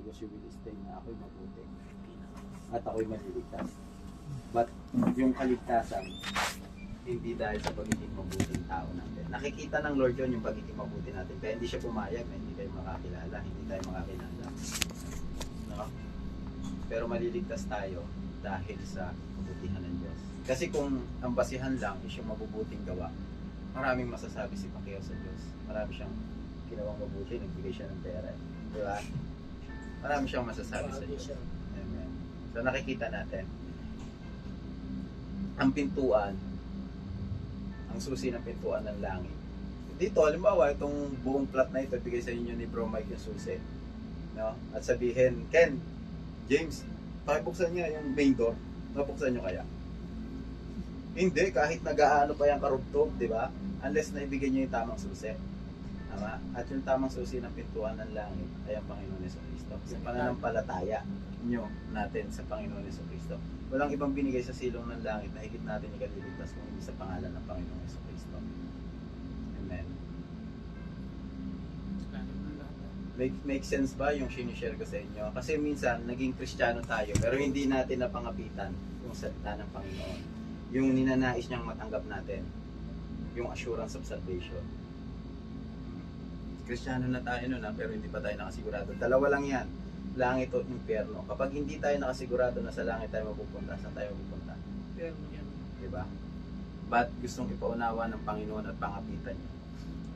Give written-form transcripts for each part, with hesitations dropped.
because you will stay na ako'y mabuti at ako'y maliligtas. But yung kaligtasan, hindi dahil sa pagiging mabuting tao natin. Nakikita ng Lord yun yung pagiging mabuti natin. Kaya hindi siya pumayag na hindi tayo makakilala, hindi tayo makakilala. No? Pero maliligtas tayo dahil sa kabutihan ng Diyos. Kasi kung ang basihan lang is yung mabubuting gawa, maraming masasabi si Pacquiao sa Diyos. Marami siyang ginawang mabuti, nagbigay siya ng pera. Di ba? Marami siyang masasabi sa Diyos. Amen. So nakikita natin, ang pintuan, ang susi ng pintuan ng langit. Dito, halimbawa, itong buong plot na ito, bigay sa inyo ni Bro Mike yung susi. No? At sabihin, Ken, James, pakibuksan niya yung main door. Mabuksan nyo kaya? Hindi, kahit nag-aano pa yung karugtog, di ba? Unless na ibigay nyo yung tamang susi. Tama? At yung tamang susi ng pintuan ng langit ay ang Panginoon Jesucristo. Yung pananampalataya nyo natin sa Panginoon Jesucristo. Walang ibang binigay sa silong ng langit na higit natin ikaliligtas kung hindi sa pangalan ng Panginoon Jesucristo. Amen. Make sense ba yung sinishare ko sa inyo? Kasi minsan, naging Kristiyano tayo, pero hindi natin napangapitan yung salita ng Panginoon. Yung ninanais niyang matanggap natin. Yung assurance of salvation. Kristiyano na tayo nun, pero hindi pa tayo nakasigurado. Dalawa lang yan. Langit o impyerno. Kapag hindi tayo nakasigurado na sa langit tayo mapupunta, saan tayo mapupunta? Impyerno yan. Diba? But gustong ipaunawa ng Panginoon at pangapitan niya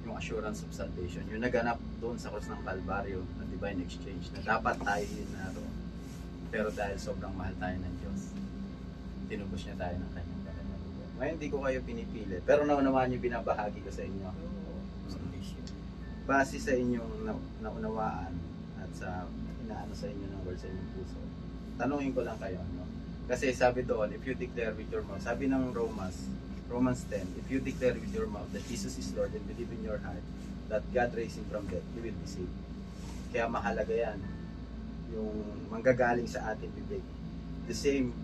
yung assurance of salvation, yung naganap doon sa cross ng Calvario na divine exchange, na dapat tayo yun naroon. Pero dahil sobrang mahal tayo ng Diyos, tinubos niya tayo ng kanyang banal. Ngayon hindi ko kayo pinipili, pero naunawaan niyo, binabahagi ko sa inyo. Base sa inyong naunawaan at sa inaano sa inyo ng Lord sa inyong puso, tanungin ko lang kayo, no? Kasi sabi doon, if you declare with your mouth, sabi ng Romans 10, if you declare with your mouth that Jesus is Lord and believe in your heart that God raised Him from death, you will be saved. Kaya mahalaga yan, yung manggagaling sa ating bibig. The same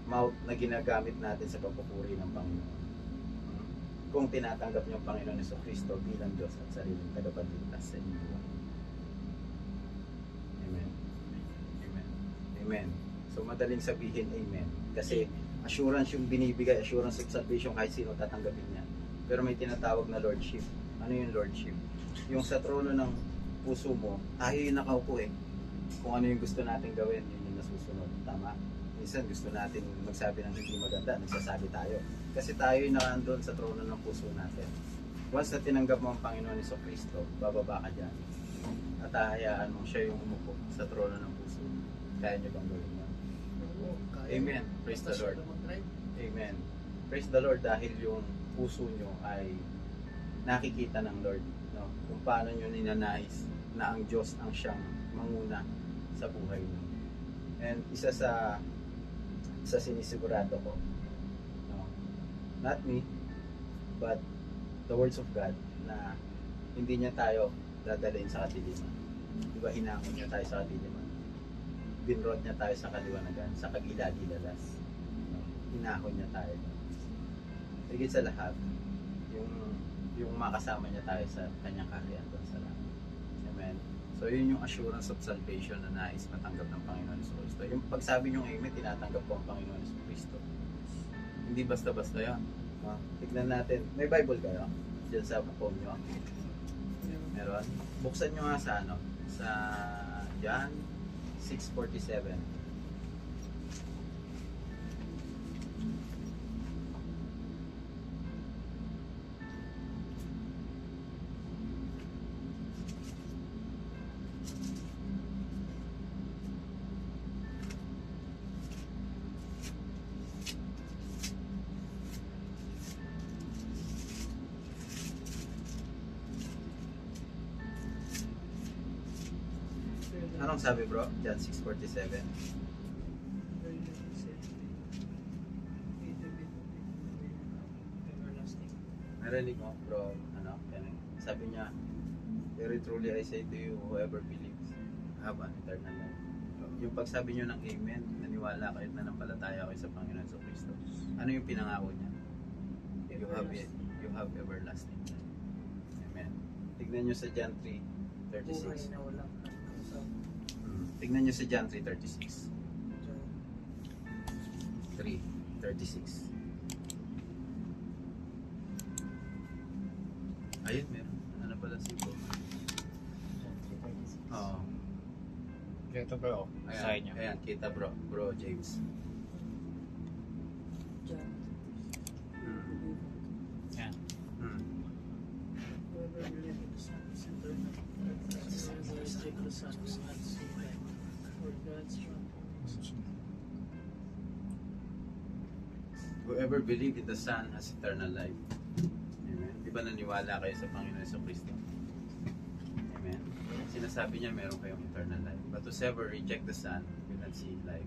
mouth na ginagamit natin sa pagpupuri ng Panginoon. Kung tinatanggap niyo ang Panginoon Jesucristo bilang Diyos at sariling tagapagligtas sa inyong buhay. Amen. Amen. Amen. So madaling sabihin amen. Kasi assurance yung binibigay, assurance of salvation kahit sino tatanggapin niya. Pero may tinatawag na lordship. Ano yung lordship? Yung sa trono ng puso mo, tayo yung nakaupo eh. Kung ano yung gusto natin gawin, yun yung nasusunod. Tama? Minsan gusto natin magsabi ng hindi maganda, nagsasabi tayo. Kasi tayo yung nakaandun sa trono ng puso natin. Once na tinanggap mo ang Panginoon Jesucristo, bababa ka dyan. At hahayaan mo siya yung umupo sa trono ng puso. Kaya niyo bang gawin yun? Amen. Praise the Lord. Amen. Praise the Lord dahil yung puso nyo ay nakikita ng Lord, no? Kung paano nyo ninanais na ang Diyos ang siyang manguna sa buhay nyo. And isa sa sinisigurado ko, no? Not me, but the words of God, na hindi niya tayo dadalhin sa kadiliman. Diba hinangon niya tayo sa kadiliman? Binrod niya tayo sa kaliwanagan, sa kagilad-ilalas. Hinahon niya tayo. Higit sa lahat, yung makasama niya tayo sa kanyang kaharian doon sa langit. Amen. So yun yung assurance of salvation na nais matanggap ng Panginoon Jesucristo. Yung pagsabi niyong amen, tinatanggap ko ang Panginoon Jesucristo. Hindi basta-basta yan. Tignan natin. May Bible kayo? Diyan sa phone niyo? Meron? Buksan niyo nga sa sa John 6:47. Anong sabi bro? John 6:47. Narinig mo bro, sabi niya, very truly I say to you, whoever believes have an eternal life. Yung pagsabi niyo ng amen, naniwala kayo at nanampalataya kayo sa Panginoon sa Kristo. Ano yung pinangako niya? You have everlasting life. Amen. Tignan niyo sa John 3:36. Tingnan nyo sa John 3:36. 3:36. Ayun, meron. Ano pala si Bro? Oo. Ito bro, sa Ayan, inyo. ayan, kita bro. Bro James. Yan. Hmm. Whoever believe in the Son has eternal life. Amen. Di ba naniwala kayo sa Panginoon sa Kristo? Amen. Sinasabi niya meron kayong eternal life. But whoever reject the Son will not see life.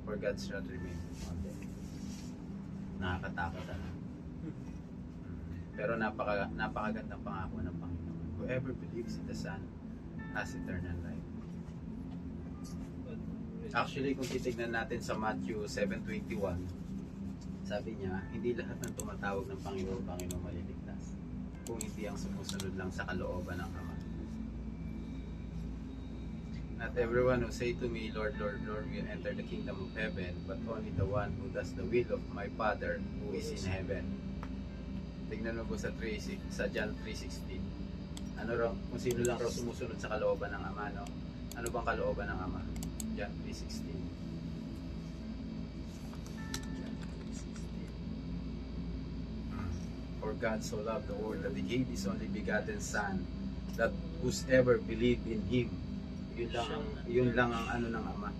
For God shall remain on them. Nakakatakot ano? Pero napakagandang pangako ng Panginoon. Whoever believes in the Son has eternal life. Actually, kung titignan natin sa Matthew 7:21, sabi niya, hindi lahat ng tumatawag ng Panginoon maliligtas. Kung hindi ang sumusunod lang sa kalooban ng Ama. Not everyone who say to me, Lord, Lord, Lord, will enter the kingdom of heaven, but only the one who does the will of my Father who is in heaven. Tignan mo po sa John 3:16. Ano raw, kung sino lang raw sumusunod sa kalooban ng Ama, no? Ano bang kalooban ng Ama? John 3:16. For God so loved the world that He gave His only begotten Son, that whosoever believed in Him, yun lang ang ano ng Ama.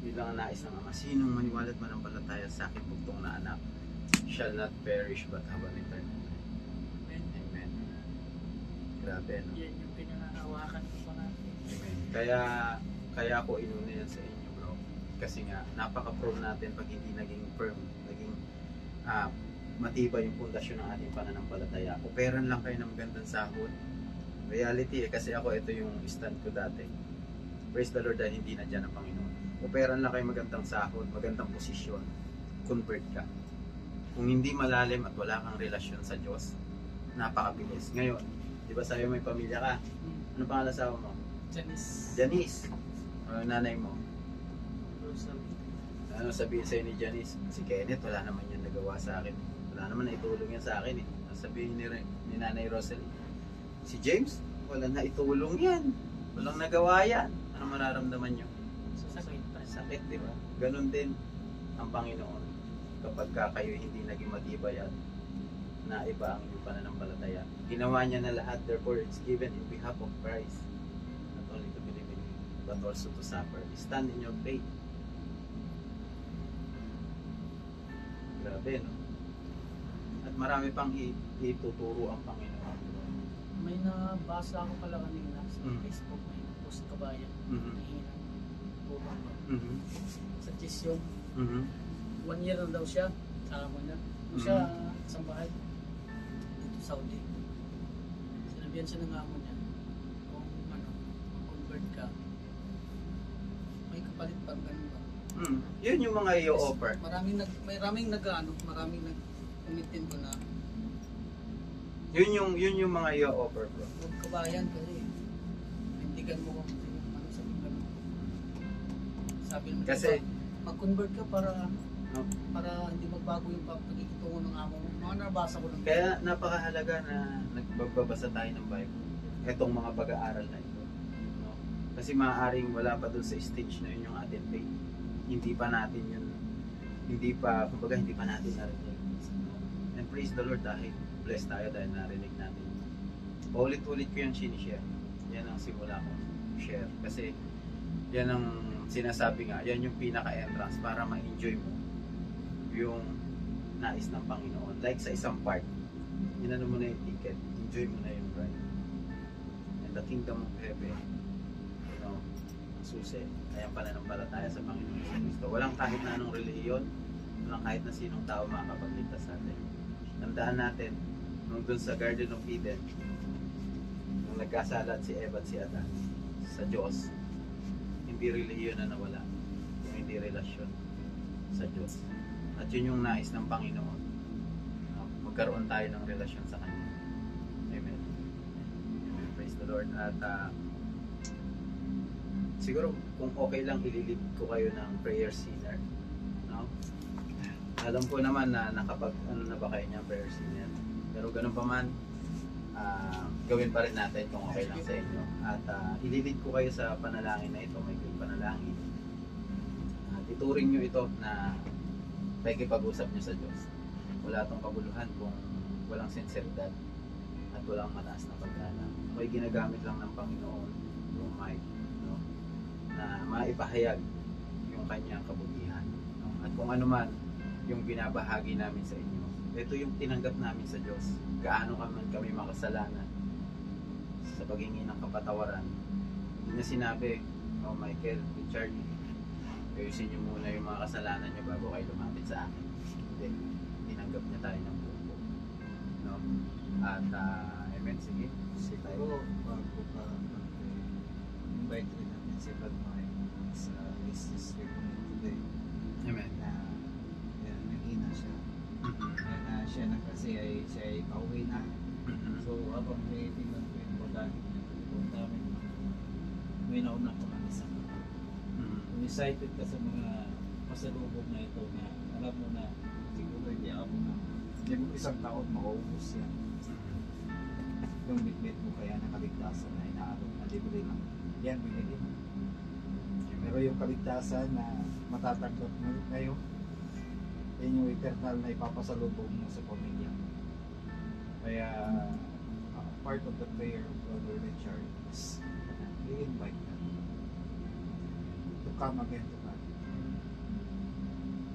Yun lang ang nais ng Ama. Sinong maniwala at manampalataya sa akin bugtong na anak shall not perish but have an eternal life. Amen. Grabe, no? Yan yung pinangahawakan ko pa natin. Amen. Kaya ako inuna yan sa inyo, bro. Kasi nga, napaka-prone natin pag hindi naging firm, naging matibay yung pundasyon ng ating pananampalataya. Operan lang kayo ng magandang sahod. Reality kasi ako, ito yung stand ko dati. Praise the Lord dahil hindi na dyan ang Panginoon. Operan lang kayo magandang sahod, magandang posisyon. Convert ka. Kung hindi malalim at wala kang relasyon sa Diyos, napakabilis. Ngayon, di ba sa'yo may pamilya ka? Ano pangalan sa mo? Janice. Nanay mo. Ano sabihin sa'yo ni Janice? Si Kenneth, wala naman yan nagawa sa akin. Wala naman naitulong yan sa akin eh. Sabihin ni Nanay Rosalie. Si James, wala na itulong yan. Walang nagawa yan. Ano mararamdaman nyo? Sakit, di ba? Ganon din ang Panginoon. Kapag kayo hindi naging matibay at naiba ang inyong pananampalataya. Ginawa niya na lahat, therefore it's given in behalf of Christ. Not only to believe in Him, but also to suffer. Stand in your faith. Grabe, no? At marami pang ituturo ang Panginoon. May nabasa ako pala kanina sa Facebook, may post kabayan. Nahinang tulong ba? Sa Jisyong. 1 year na daw siya. Kasama niya. Siya isang bahay. Dito Saudi. Sinabihan siya ng amo niya. Kung mag-convert ka, may kapalit pang ganun ba? Yun yung mga i-offer. Maraming nag-commitment ko na Yun yung mga i-offer, bro. huwag kabayan kasi hindigan mo kung ano sa ganun. Sabi naman Kasi- mag-convert ka para hindi magbago yung pagkikitungo ng amo mo. Mga nabasa ko lang. Kaya napakahalaga na nagbabasa tayo ng Bible. Itong mga pag-aaral na ito. No? Kasi maaaring wala pa dun sa stage na yun yung ating faith. Hindi pa natin narinig. No? And praise the Lord dahil blessed tayo dahil narinig natin. Paulit-ulit ko yung sinishare. Yan ang simula ko share. Kasi yan ang sinasabi nga, yan yung pinaka-entrance para ma-enjoy mo yung nais ng Panginoon. Like sa isang park, inano mo na yung ticket, enjoy mo na yung ride. And the kingdom of heaven, ang susi, ay ang pananampalataya sa Panginoon sa Kristo. Walang kahit na anong relihiyon, walang kahit na sinong tao makakapagligtas sa atin. Tandaan natin, nung dun sa Garden of Eden, nung nagkasalat si Eva at si Adan sa Diyos, hindi relihiyon na nawala, kung hindi relasyon sa Diyos. At yun yung nais ng Panginoon. Magkaroon tayo ng relasyon sa Kanya. Amen. Amen. Praise the Lord. At siguro kung okay lang, ililid ko kayo ng prayer sinner. No? Alam ko naman na nakapag ano na ba kayo niya prayer sinner. Pero ganun pa man, gawin pa rin natin kung okay lang sa inyo. At ililid ko kayo sa panalangin na ito, may panalangin. At ituring nyo ito na pakikipag-usap nyo sa Diyos. Wala itong kabuluhan kung walang sinseridad at walang mataas na paggalang. May ginagamit lang ng Panginoon yung mic, no? Na maipahayag yung kanyang kabutihan, no? At kung ano man yung binabahagi namin sa inyo, ito yung tinanggap namin sa Diyos. Gaano kami makasalanan sa paghingi ng kapatawaran. Hindi na sinabi, oh Michael, Richard, ayusin niyo muna yung mga kasalanan niyo bago kayo lumapit sa akin. Hindi. Tinanggap niya tayo ng buo. No? At, amen, sige. Siguro, bago pa invite rin natin si Brad Mike sa business today Amen. na yan, nagina siya. Na siya na kasi siya ay pauwi na. So, habang may tingnan ko yung pagkain niya, kung dami may nauna ko ng isa. Kung excited ka sa mga pasalubong na ito na alam mo na siguro hindi ako na hindi mo isang taon mauubos yan. Yung bitbit mo kaya na kaligtasan na inaabot na libre lang. Yan, binigay mo. Pero yung kaligtasan na matatanggap mo kayo, yan yung eternal na ipapasalubong mo sa pamilya. Kaya part of the prayer of Brother Richard is i-invite ka to come again to God.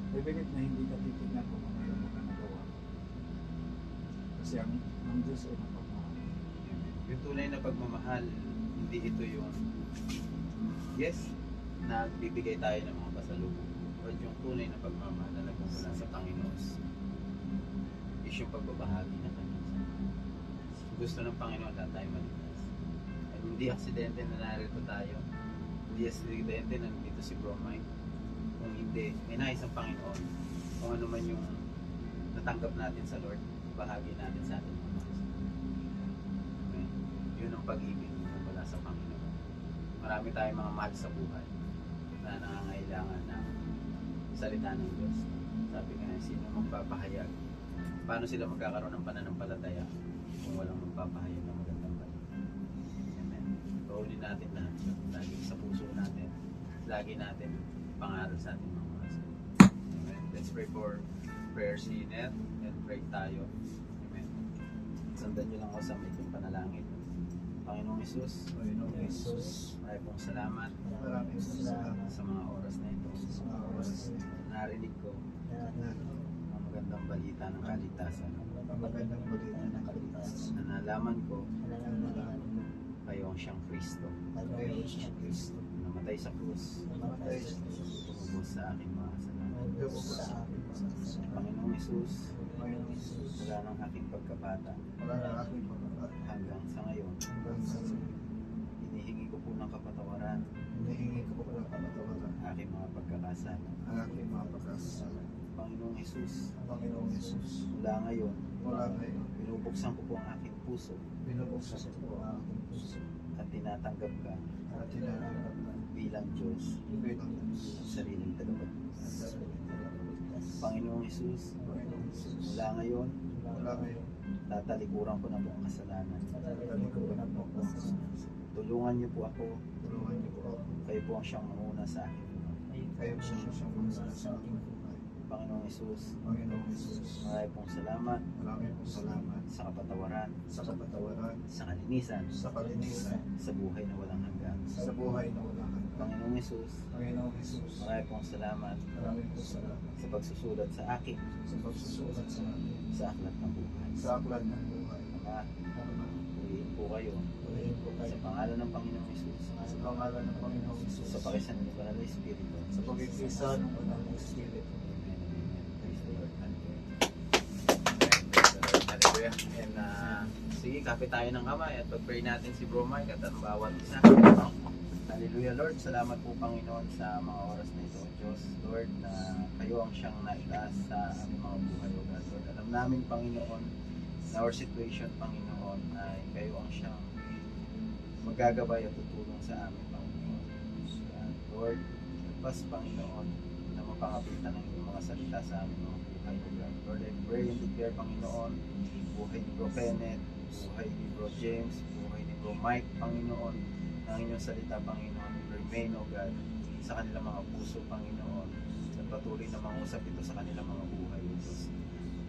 I believe na hindi ka titignan kung ano yung mga nagawa. Kasi ang Diyos ay napagmahal. Yung tunay na pagmamahal, hindi ito yung yes, nagbibigay tayo ng mga pasalubong. But yung tunay na pagmamahal na nagmumula sa Panginoon is yung pagbabahagi ng kanyang salita. Gusto ng Panginoon lahat tayo maligtas. At hindi aksidente na narito tayo. Hindi aksidente na nandito si Bro Mike. Kung hindi, may nais ang Panginoon. Kung ano man yung natanggap natin sa Lord, bahagi natin sa ating mga kasama. Okay? Yun ang pag-ibig mula sa Panginoon. Marami tayong mga mahal sa buhay na nangangailangan ng salita ng Diyos. Sabi nga, sino magpapahayag? Paano sila magkakaroon ng pananampalataya kung walang magpapahayag ng magandang balita? Amen. Paulin natin lahat yun. Lagi sa puso natin. Lagi natin pangaral sa ating mga kasama. Amen. Let's pray for prayer sinner and pray tayo. Amen. Sundan nyo lang ako sa may panalangin. Panginoong Hesus, Panginoong Jesus, maraming pong salamat maraming salamat sa mga oras na ito. sa mga oras Narinig ko na ang magandang balita ng kaligtasan. ang magandang balita ng kaligtasan. Na nalaman ko Na nalaman mo, kayo ang siyang Kristo. tayo siyang Kristo. Namatay sa krus. Namatay sa Diyos. Tumubos sa aking mga kasalanan. Nagdabog sa akin sa Panginoong Hesus, Panginoong Jesus, mula ng aking pagkabata wala na aking pagkakat hanggang sa ngayon, hanggang sa hinihingi ko po ng kapatawaran hinihingi ko po ng kapatawaran ang aking mga pagkakasala. ang aking mga pagkakasala. Panginoong Hesus, Panginoong Jesus, mula ngayon, wala ngayon, binubuksan ko po ang aking puso binubuksan ko po ang aking puso at tinatanggap ka at tinanggap ka bilang Diyos bilang Diyos at sariling tagapagligtas. at sarili ng kaligtas. Panginoong Hesus, Panginoong Jesus, mula ngayon, wala ngayon, tatalikuran ko na po ang kasalanan. tatalikuran ko na po ang kasalanan. Tulungan niyo po ako, Tulungan niyo po ako. kayo po ang siyang manguna sa akin. Kayo siyang mga sa aking buhay. Panginoong Hesus, Panginoong Jesus, maraming pong salamat maraming po salamat sa kapatawaran, sa kapatawaran, sa kalinisan, sa kalinisan, sa buhay na walang hanggan. sa buhay na walang hanggan. Panginoong Hesus, Panginoong Jesus, maraming pong salamat maraming po salamat sa pagsusulat sa akin sa pagsusulat sa akin sa aklat ng buhay. sa aklat ng buhay. Ama, purihin po kayo Purihin po kayo sa pangalan ng Panginoong Hesus, sa pangalan ng Panginoong Jesus, sa pakisan ng Banal na Espiritu. sa pagkikisa ng Banal na Espiritu. Amen. Amen. Praise the Lord. Hallelujah. Praise the Lord. Hallelujah. And sige, kapit tayo ng kamay at pag-pray natin si Bro Mike at ang bawat isa. Hallelujah, Lord. Salamat po, Panginoon, sa mga oras na ito, Diyos. Lord, na kayo ang siyang naitaas sa aming mga buhay, O God. Lord, alam namin, Panginoon, na our situation, Panginoon, ay kayo ang siyang magagabay at tutulong sa amin, Panginoon. lakas, Panginoon, na mapangapitan ng iyong mga salita sa amin, mga buhay, O God. Lord, I pray and declare, Panginoon, buhay ni Bro Kenneth, buhay ni Bro James, buhay ni Bro Mike, Panginoon, ng inyong salita, Panginoon, remain, O God, sa kanilang mga puso, Panginoon, at patuloy na mangusap ito sa kanilang mga buhay, O Diyos.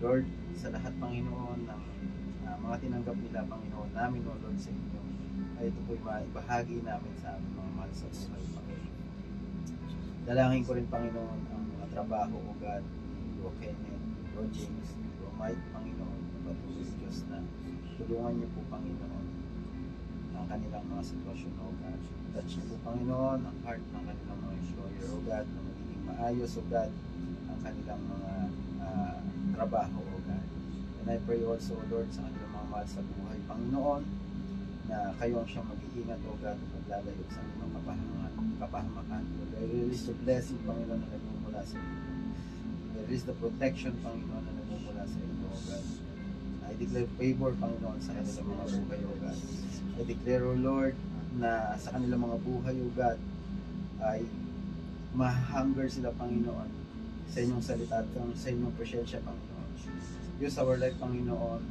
Lord, sa lahat, Panginoon, ng mga tinanggap nila, Panginoon, namin, O Lord, sa inyo, ay ito po'y maibahagi namin sa aming mga mahal sa buhay, Panginoon. Dalangin ko rin, Panginoon, ang mga trabaho, O God, ni Bro Kenneth, Bro James, Bro Mike, Panginoon, patuloy, Diyos, na tulungan niyo po, Panginoon, ang kanilang mga sitwasyon, O God. Touch niyo po, Panginoon, ang heart ng kanilang mga employer, O God, na magiging maayos, O God, ang kanilang mga trabaho, O God. And I pray also, O Lord, sa kanilang mga mahal sa buhay, Panginoon, na kayo ang siyang mag-iingat, O God, at maglalayo sa mga kapahamakan. Lord, I release the blessing, Panginoon, na nagmumula sa inyo. I release the protection, Panginoon, na nagmumula sa inyo, O God. I declare favor, Panginoon, sa kanilang mga buhay, O God. I declare, O Lord, na sa kanilang mga buhay, O God, ay ma-hunger sila, Panginoon, sa inyong salita at sa inyong presensya, Panginoon. Use our life, Panginoon,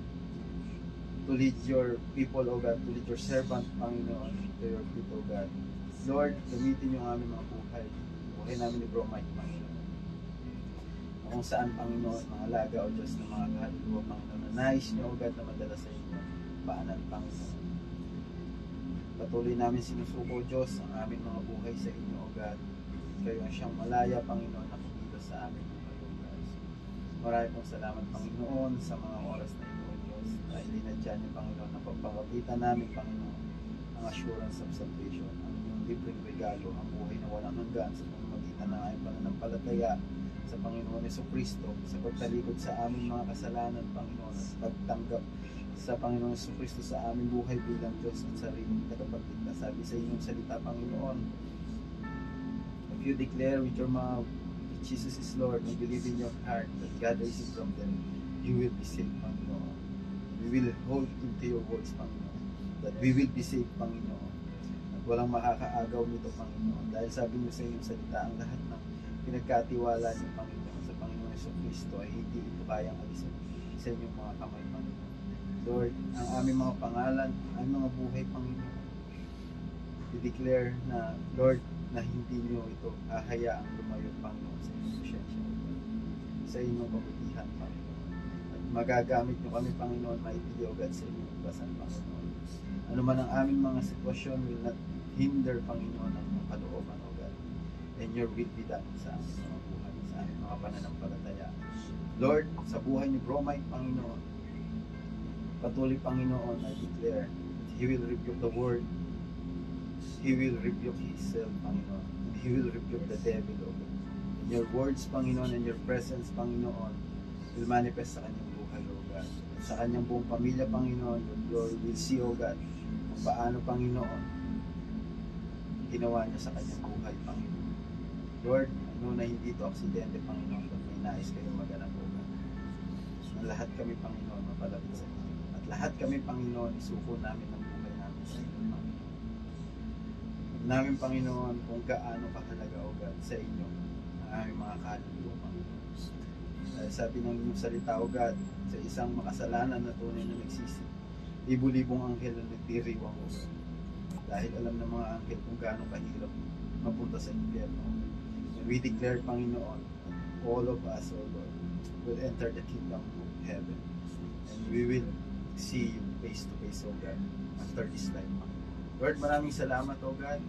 to lead your people, O God, to lead your servant, Panginoon, to your people, God. Lord, gamitin yung aming mga buhay. Buhay namin ni Bro Mike, Panginoon. Kung saan, Panginoon, mga laga, O Diyos, na mga kaluluwa, Panginoon, na nais niyo, O God, na madala sa inyo. Paanan, Panginoon. Patuloy namin sinusuko, Diyos, ang aming mga buhay sa inyo, O God. Kayo ang siyang malaya, Panginoon, na kumilos sa aming buhay, O God. Maraming pong salamat, Panginoon, sa mga oras na ito, O Diyos. Dahil dinadyan niyo, Panginoon, na pagpakapitan namin, Panginoon, ang assurance of salvation, ang inyong libreng regalo, ang buhay na walang hanggan sa pamamagitan ng aming pananampalataya sa Panginoon Jesucristo, sa pagtalikod sa aming mga kasalanan, Panginoon, at pagtanggap sa Panginoon Jesucristo sa aming buhay bilang Diyos at sariling tagapagligtas. Sabi sa inyong salita, Panginoon, if you declare with your mouth that Jesus is Lord and believe in your heart that God raised him from them, you will be saved, Panginoon. We will hold into your words, Panginoon, that we will be saved, Panginoon. At walang makakaagaw nito, Panginoon. Dahil sabi niyo sa inyong salita, ang lahat ng pinagkatiwala niyo, Panginoon, sa Panginoon Jesucristo ay hindi ito kayang alisin sa inyong mga kamay, Panginoon. Lord, ang aming mga pangalan, ang mga buhay, Panginoon, i-declare na, Lord, na hindi niyo ito hahayaang lumayo, Panginoon, sa inyong presensya, sa inyong kabutihan, Panginoon. At magagamit niyo kami, Panginoon, maibili, O God, sa inyong basan, Panginoon. Ano man ang aming mga sitwasyon will not hinder, Panginoon, ang mga kalooban, O God. And your will be done sa aming mga buhay, sa aming mga pananampalataya. Lord, sa buhay ni Bro Mike, Panginoon, patuloy, Panginoon, I declare that He will rebuke the word, He will rebuke himself, Panginoon, and He will rebuke the devil, O God. And your words, Panginoon, and your presence, Panginoon, will manifest sa kanyang buhay, O God. At sa kanyang buong pamilya, Panginoon, your glory will see, O God, kung paano, Panginoon, ginawa niya sa kanyang buhay, Panginoon. Lord, ano na hindi ito aksidente, Panginoon, pag may nais kayong maganap, O God. Na lahat kami, Panginoon, mapalapit sa inyo. At lahat kami, Panginoon, isuko namin ang buhay namin sa inyo, Panginoon. Namin, Panginoon, kung gaano kahalaga, O God, sa inyo ang aming mga kaluluwa, Panginoon. Dahil sabi ng inyong salita, O God, sa isang makasalanan na tunay na nagsisi, libu-libong anghel na nagdiriwang, O God. Dahil alam ng mga anghel kung gaano kahirap mapunta sa impyerno. And we declare, Panginoon, all of us, O Lord, will enter the kingdom of heaven. And we will see you face to face, O God, after this life, Panginoon. Lord, maraming salamat, O God.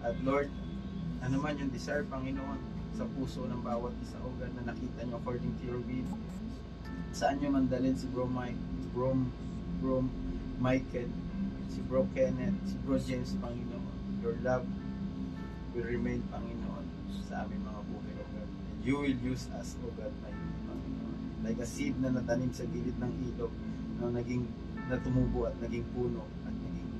At Lord, ano man yung desire, Panginoon, sa puso ng bawat isa, O God, na nakita nyo according to your will. Saan nyo mandalin si Bro Mike, Bro Michael, si Bro Kenneth, si Bro James, Panginoon. Your love will remain, Panginoon, sa aming mga buhay, O God. And you will use us, O God, Panginoon. Like a seed na natanim sa gilid ng ilog, na tumubo at naging puno at naging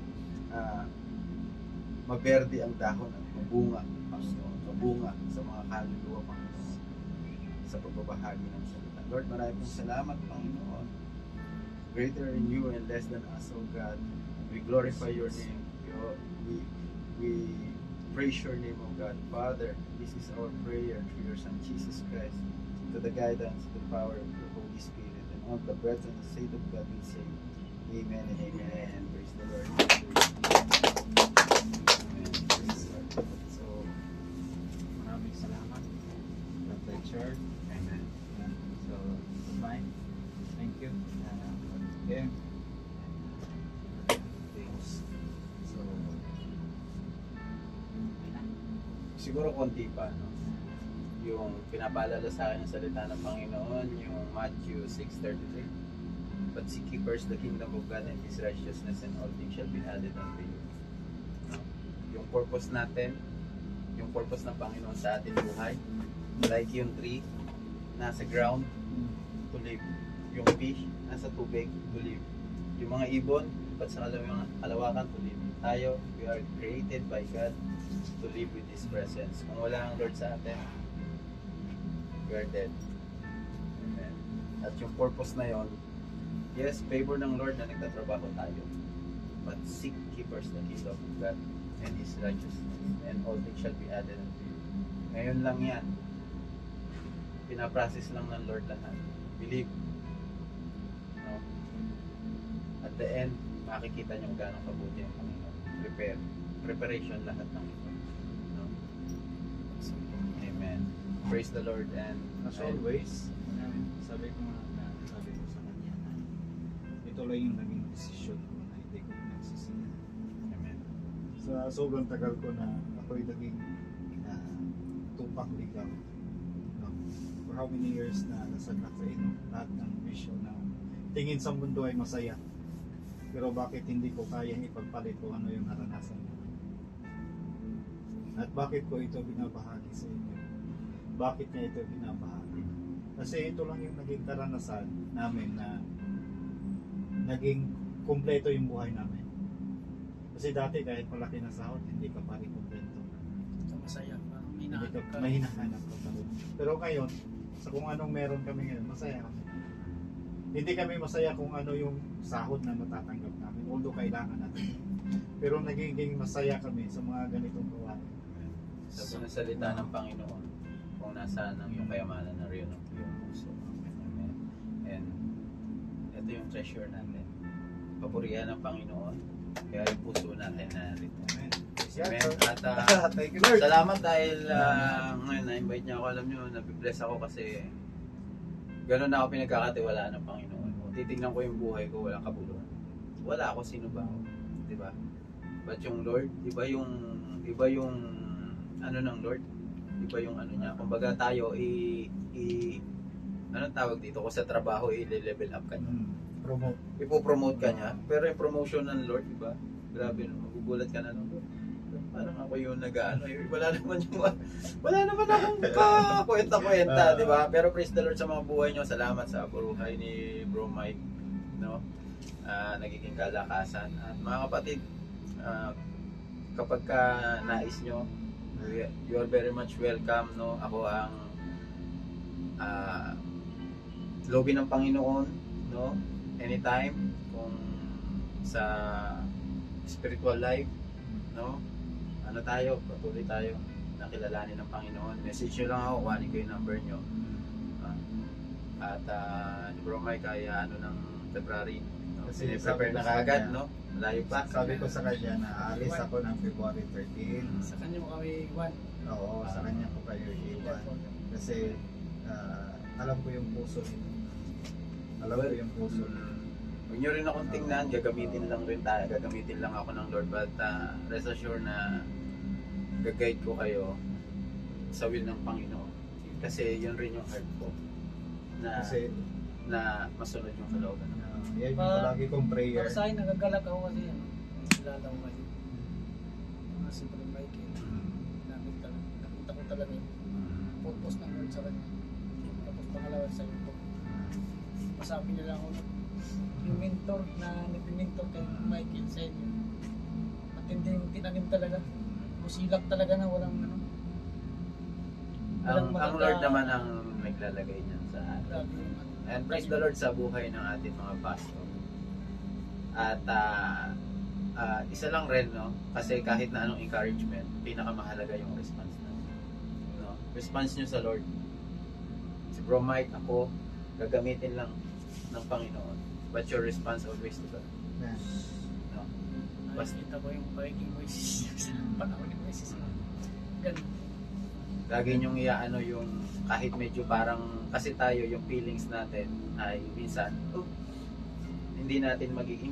maberde ang dahon at mabunga, Panginoon, mabunga sa mga kaluluwa, Panginoon, sa pagbabahagi ng salita. Lord, maraming pong salamat, Panginoon. Greater in you and less than us, O God. We glorify your name. We Praise your name, O God. Father, this is our prayer through your Son, Jesus Christ, to the guidance, the power of the Holy Spirit, and all the breath and the state of God we say, Amen and Amen. Praise the Lord. Amen. Praise the Lord. So, maraming salamat. God bless you. Amen. So, fine. Thank you. Again. Thanks. So, Siguro konti pa, no? Yung pinapaalala sa akin ng salita ng Panginoon, yung Matthew 6:33. But seek ye first the kingdom of God and His righteousness, and all things shall be added unto you. No? Yung purpose natin, yung purpose ng Panginoon sa ating buhay, like yung tree, nasa ground, to live. Yung fish, nasa tubig, to live. Yung mga ibon, pat sa kalawakan, to live. Tayo, we are created by God to live with His presence. Kung wala ang Lord sa atin, we are dead. Amen. At yung purpose na yon, yes, favor ng Lord na nagtatrabaho tayo. But seek ye first the kingdom of God and His righteousness, and all things shall be added unto you. Ngayon lang yan. Pinaprocess lang ng Lord lahat. Believe. No? At the end, makikita nyo gano'ng kabuti ang Panginoon. Preparation lahat ng ito. No? Amen. Praise the Lord, and as always, sabi ko sa kanya na ito lang yung naging desisyon ko na hindi ko nagsisiya. Amen. Sa sobrang tagal ko na ako'y naging tupak ligaw. No? For how many years na nasagnak sa inyo lahat ng vision na tingin sa mundo ay masaya. Pero bakit hindi ko kayang ipagpalit kung ano yung naranasan ko? At bakit ko ito binabahagi sa inyo? Bakit niya ito binabahagi? Kasi ito lang yung naging karanasan namin na naging kumpleto yung buhay namin. Kasi dati kahit malaki na sahod, hindi ka pa rin kumpleto. Ito masaya. Parang may Hindi ka, nahanap ka. may hinahanap ka pa rin. Pero ngayon, sa kung anong meron kami ngayon, masaya kami. Hindi kami masaya kung ano yung sahod na matatanggap namin. Although kailangan natin. Pero nagiging masaya kami sa mga ganitong gawain. Sa salita ng Panginoon, kung nasaan ang iyong kayamanan na riyon ang iyong puso. Amen. And ito yung treasure natin. Papurihan ng Panginoon, kaya yung puso natin na rito. Amen. Amen. At Thank you, Lord. salamat dahil ngayon na-invite niya ako. Alam niyo, nabibless ako kasi gano'n na ako pinagkakatiwalaan ng Panginoon. Kung titignan ko yung buhay ko, walang kabuluhan. Wala ako, sino ba ako? Diba? But yung Lord, iba yung ano ng Lord, iba yung ano niya. Kumbaga tayo ano tawag dito, kung sa trabaho i-level up ka niya. Promote. Ipo-promote ka niya. Pero yung promotion ng Lord, iba? Grabe, magugulat ka na ng Lord. Parang ako yung nag-ano, wala naman akong kwenta-kwenta, di ba? Pero praise the Lord sa mga buhay nyo. Salamat sa buhay ni Bro Mike, no? Nagiging kalakasan. At mga kapatid, kapag ka nais nyo, you are very much welcome, no? Ako ang lobby ng Panginoon, no? Anytime, kung sa spiritual life, no? Ano tayo, patuloy tayo nakilalanin ng Panginoon. Message nyo lang ako, kuhanin ko yung number nyo. At ni Bro Mike ay ng February, no? Kasi Prepare na kaagad, no? Malayo pa. Sabi ko sa kanya na aalis ako ng February 13. Sa kanya mo kami iwan. Oo, sa kanya ko kayo iiwan. Kasi alam ko yung puso nito. Alam ko yung puso nito. Huwag nyo rin akong tingnan, gagamitin lang ako ng Lord, but rest assured na gag-guide ko kayo sa will ng Panginoon. Kasi yun rin yung heart ko Kasi na masunod yung kalooban ng yan yung palagi kong prayer. Para sa akin, nagagalak ako kasi kilala ko kayo. Mga si Bro Michael. Nakita ko talaga yung purpose ng Lord sa kanya. Tapos pangalawa sa iyo. Masabi nila ako yung mentor na nag-mentor kay Michael sa inyo. Matinding tinanim talaga. Musilak talaga na walang ano. Ang Lord naman ang naglalagay niyan sa atin. Grabe yung ano. And praise the Lord sa buhay ng ating mga pastor. At isa lang rin, no? Kasi kahit na anong encouragement, pinakamahalaga yung response natin. No? Response nyo sa Lord. Si Bro Mike, ako, gagamitin lang ng Panginoon. But your response always to God. Amen. No? Basta- Nakikita ko yung pagiging Moises niya sa panahon ni Moises. Ganun. Lagi nyong iaano yung kahit medyo parang, kasi tayo yung feelings natin ay minsan,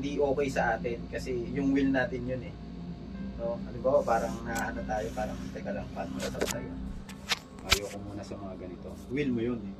hindi okay sa atin kasi yung will natin yun eh. So, halimbawa parang naano tayo, parang teka lang, paano tayo? Ayoko muna sa mga ganito. Will mo yun eh.